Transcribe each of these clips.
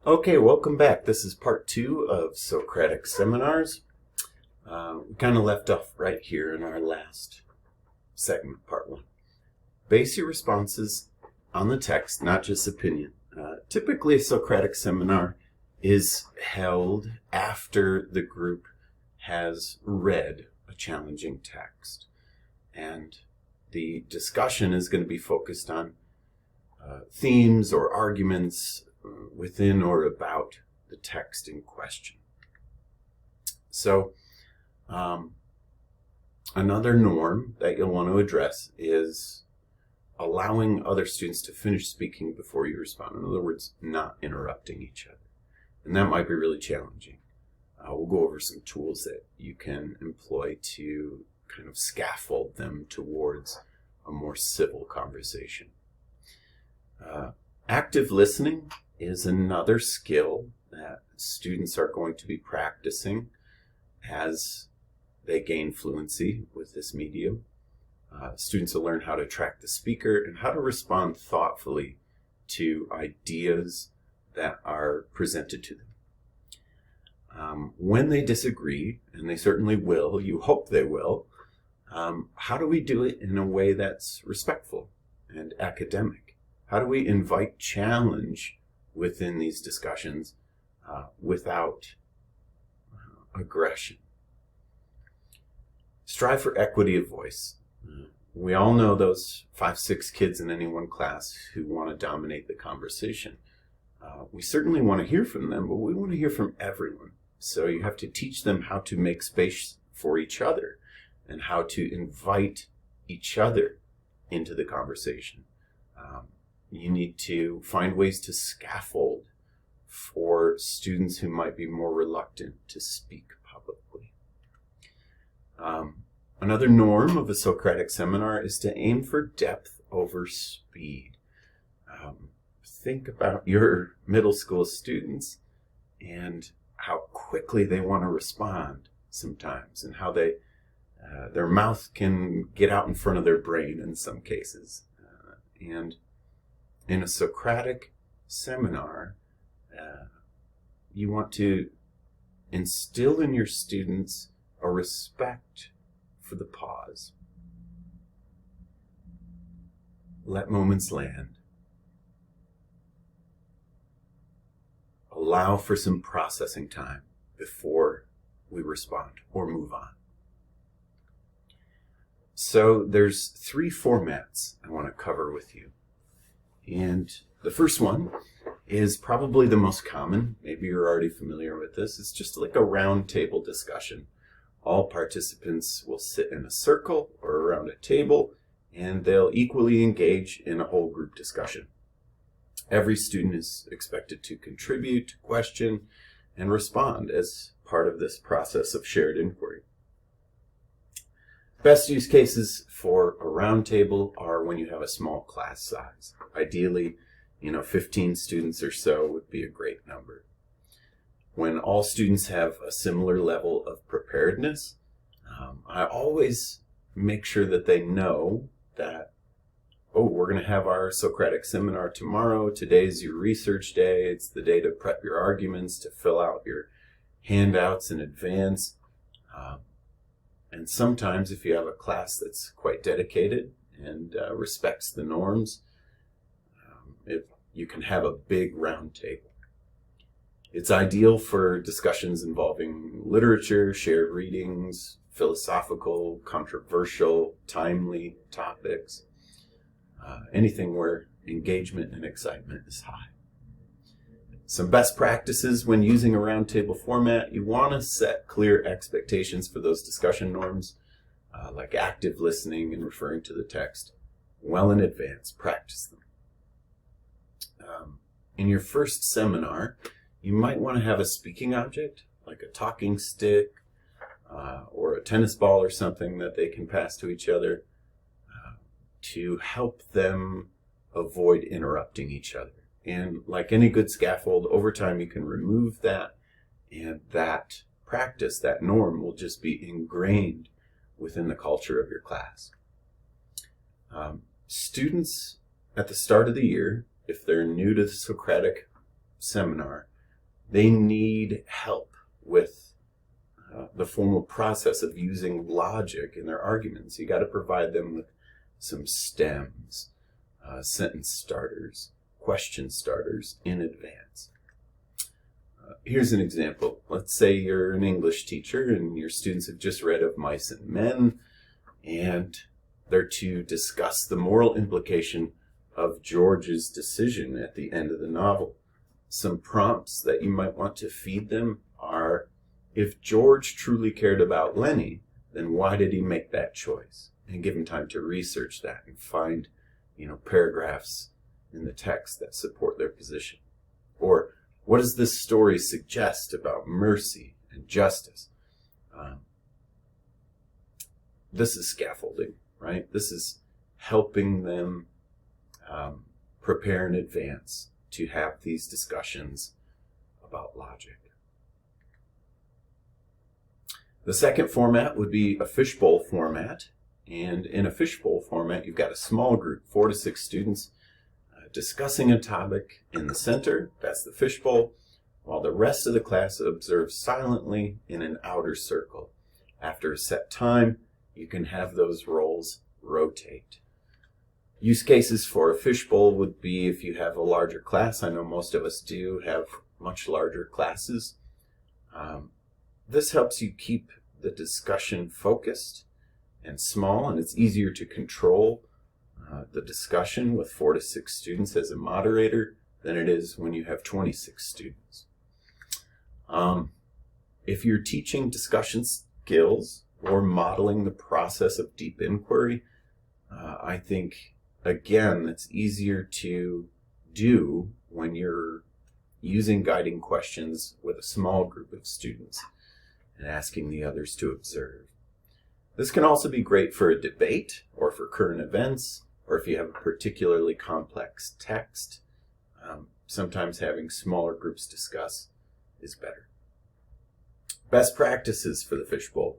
Okay, welcome back. This is part 2 of Socratic seminars. We kind of left off right here in our last segment, part 1. Base your responses on the text, not just opinion. Typically, a Socratic seminar is held after the group has read a challenging text. And the discussion is going to be focused on themes or arguments within or about the text in question. So, another norm that you'll want to address is allowing other students to finish speaking before you respond. In other words, not interrupting each other. And that might be really challenging. We'll go over some tools that you can employ to kind of scaffold them towards a more civil conversation. Active listening is another skill that students are going to be practicing as they gain fluency with this medium. Students will learn how to track the speaker and how to respond thoughtfully to ideas that are presented to them. When they disagree, and they certainly will, you hope they will, how do we do it in a way that's respectful and academic? How do we invite challenge within these discussions without aggression? Strive for equity of voice. We all know those 5-6 kids in any one class who want to dominate the conversation. We certainly want to hear from them, but we want to hear from everyone. So you have to teach them how to make space for each other and how to invite each other into the conversation. You need to find ways to scaffold for students who might be more reluctant to speak publicly. Another norm of a Socratic seminar is to aim for depth over speed. Think about your middle school students and how quickly they want to respond sometimes, and how their mouth can get out in front of their brain in some cases. And in a Socratic seminar, you want to instill in your students a respect for the pause. Let moments land. Allow for some processing time before we respond or move on. So there's 3 formats I want to cover with you. And the first one is probably the most common. Maybe you're already familiar with this. It's just like a round table discussion. All participants will sit in a circle or around a table, and they'll equally engage in a whole group discussion. Every student is expected to contribute, question, and respond as part of this process of shared inquiry. Best use cases for a round table are when you have a small class size. Ideally, 15 students or so would be a great number. When all students have a similar level of preparedness, I always make sure that they know that, we're going to have our Socratic seminar tomorrow. Today's your research day. It's the day to prep your arguments, to fill out your handouts in advance. And sometimes if you have a class that's quite dedicated and respects the norms, you can have a big round table. It's ideal for discussions involving literature, shared readings, philosophical, controversial, timely topics, anything where engagement and excitement is high. Some best practices when using a roundtable format: you want to set clear expectations for those discussion norms, like active listening and referring to the text, well in advance. Practice them. In your first seminar, you might want to have a speaking object, like a talking stick or a tennis ball or something that they can pass to each other to help them avoid interrupting each other. And like any good scaffold, over time you can remove that, and that practice, that norm, will just be ingrained within the culture of your class. Students at the start of the year, if they're new to the Socratic seminar, They need help with the formal process of using logic in their arguments. You got to provide them with some stems, sentence starters, question starters in advance. Here's an example. Let's say you're an English teacher and your students have just read Of Mice and Men, and they're to discuss the moral implication of George's decision at the end of the novel. Some prompts that you might want to feed them are, if George truly cared about Lenny, then why did he make that choice? And give them time to research that and find, paragraphs in the text that support their position. Or, what does this story suggest about mercy and justice? This is scaffolding, right? This is helping them prepare in advance to have these discussions about logic. The second format would be a fishbowl format. And in a fishbowl format, you've got a small group, 4 to 6 students, discussing a topic in the center, that's the fishbowl, while the rest of the class observes silently in an outer circle. After a set time, you can have those roles rotate. Use cases for a fishbowl would be if you have a larger class. I know most of us do have much larger classes. This helps you keep the discussion focused and small, and it's easier to control the discussion with 4 to 6 students as a moderator than it is when you have 26 students. If you're teaching discussion skills or modeling the process of deep inquiry, I think, again, it's easier to do when you're using guiding questions with a small group of students and asking the others to observe. This can also be great for a debate or for current events, or if you have a particularly complex text. Sometimes having smaller groups discuss is better. Best practices for the fishbowl.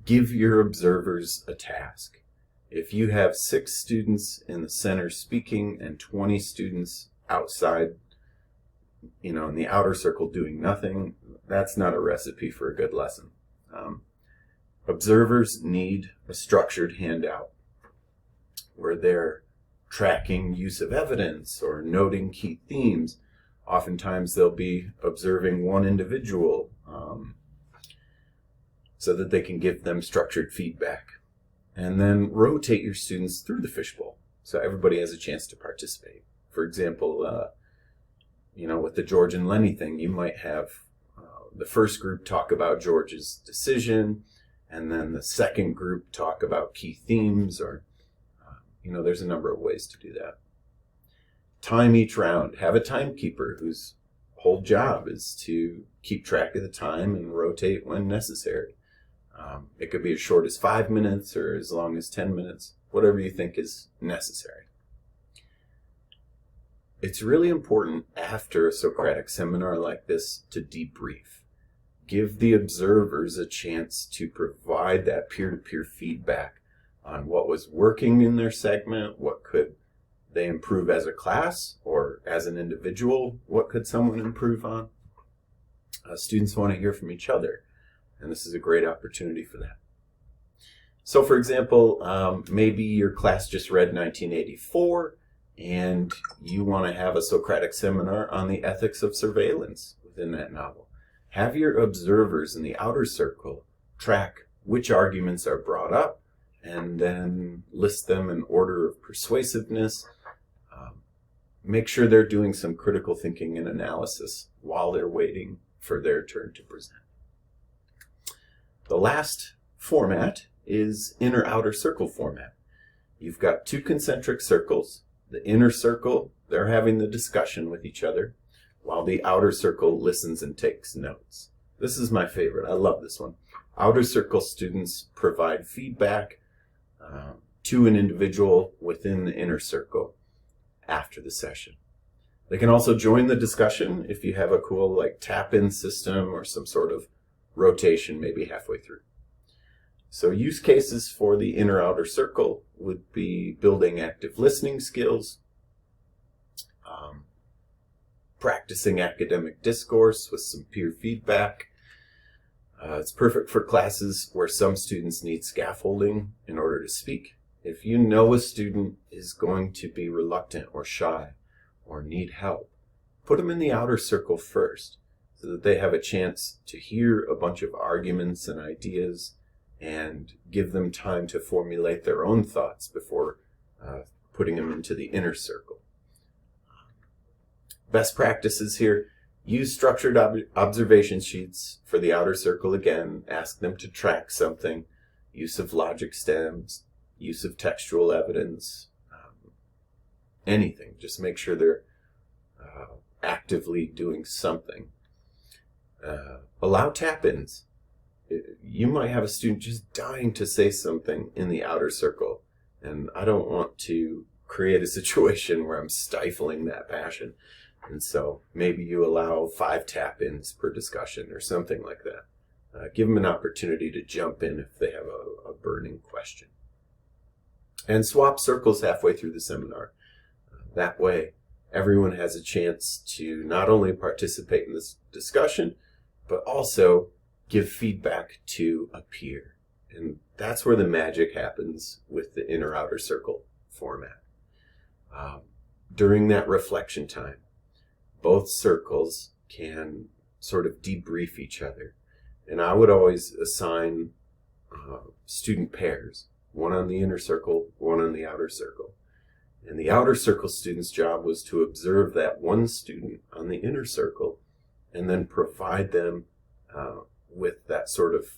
Give your observers a task. If you have 6 students in the center speaking and 20 students outside, in the outer circle doing nothing, that's not a recipe for a good lesson. Observers need a structured handout where they're tracking use of evidence or noting key themes. Oftentimes they'll be observing one individual so that they can give them structured feedback. And then rotate your students through the fishbowl so everybody has a chance to participate. For example, with the George and Lenny thing, you might have the first group talk about George's decision, and then the second group talk about key themes, or, there's a number of ways to do that. Time each round. Have a timekeeper whose whole job is to keep track of the time and rotate when necessary. It could be as short as 5 minutes or as long as 10 minutes, whatever you think is necessary. It's really important after a Socratic seminar like this to debrief. Give the observers a chance to provide that peer-to-peer feedback on what was working in their segment, what could they improve as a class or as an individual, what could someone improve on. Students want to hear from each other, and this is a great opportunity for that. So for example, maybe your class just read 1984 and you want to have a Socratic seminar on the ethics of surveillance within that novel. Have your observers in the outer circle track which arguments are brought up and then list them in order of persuasiveness. Make sure they're doing some critical thinking and analysis while they're waiting for their turn to present. The last format is inner-outer circle format. You've got 2 concentric circles. The inner circle, they're having the discussion with each other, while the outer circle listens and takes notes. This is my favorite. I love this one. Outer circle students provide feedback to an individual within the inner circle after the session. They can also join the discussion if you have a cool tap-in system or some sort of rotation maybe halfway through. So use cases for the inner-outer circle would be building active listening skills, practicing academic discourse with some peer feedback. It's perfect for classes where some students need scaffolding in order to speak. If you know a student is going to be reluctant or shy or need help, put them in the outer circle first so that they have a chance to hear a bunch of arguments and ideas and give them time to formulate their own thoughts before putting them into the inner circle. Best practices here: use structured observation sheets for the outer circle again. Ask them to track something. Use of logic stems, use of textual evidence, anything. Just make sure they're actively doing something. Allow tap-ins. You might have a student just dying to say something in the outer circle, and I don't want to create a situation where I'm stifling that passion. And so maybe you allow 5 tap-ins per discussion or something like that. Give them an opportunity to jump in if they have a burning question. And swap circles halfway through the seminar. That way, everyone has a chance to not only participate in this discussion, but also give feedback to a peer. And that's where the magic happens with the inner-outer circle format. During that reflection time, both circles can sort of debrief each other. And I would always assign student pairs, one on the inner circle, one on the outer circle. And the outer circle student's job was to observe that one student on the inner circle and then provide them with that sort of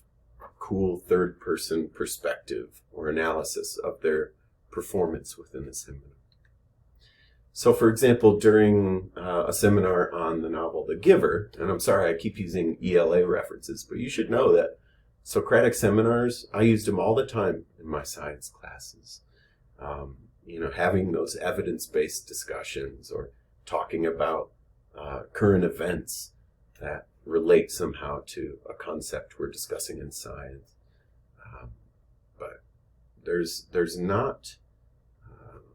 cool third-person perspective or analysis of their performance within the seminar. So, for example, during a seminar on the novel The Giver, and I'm sorry I keep using ELA references, but you should know that Socratic seminars, I used them all the time in my science classes. Having those evidence-based discussions or talking about current events that relate somehow to a concept we're discussing in science. But there's not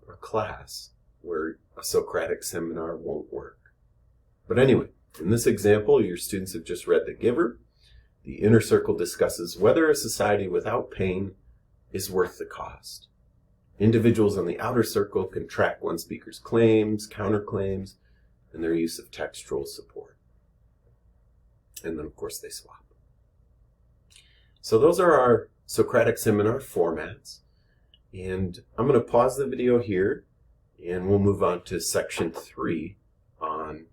a class where a Socratic seminar won't work. But anyway, in this example, your students have just read The Giver. The inner circle discusses whether a society without pain is worth the cost. Individuals on the outer circle can track one speaker's claims, counterclaims, and their use of textual support. And then, of course, they swap. So those are our Socratic seminar formats. And I'm going to pause the video here, and we'll move on to section 3 on